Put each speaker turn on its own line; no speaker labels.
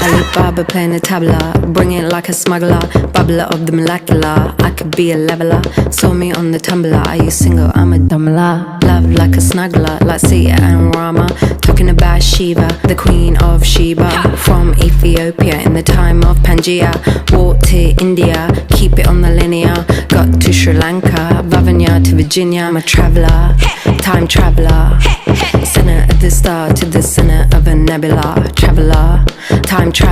Alibaba playing the tabla, bring it like a smuggler, bubbler of the molecular. I could be a leveler, saw me on the tumbler. Are you single? I'm a dumbler. Love like a snuggler, like Sita and Rama. Talking about Shiva, the queen of Sheba. From Ethiopia in the time of Pangaea. Walked to India, keep it on the linear. Got to Sri Lanka, Vavanya to Virginia. I'm a traveller, time traveller. Center of the star to the center of a nebula. Traveller, time traveller.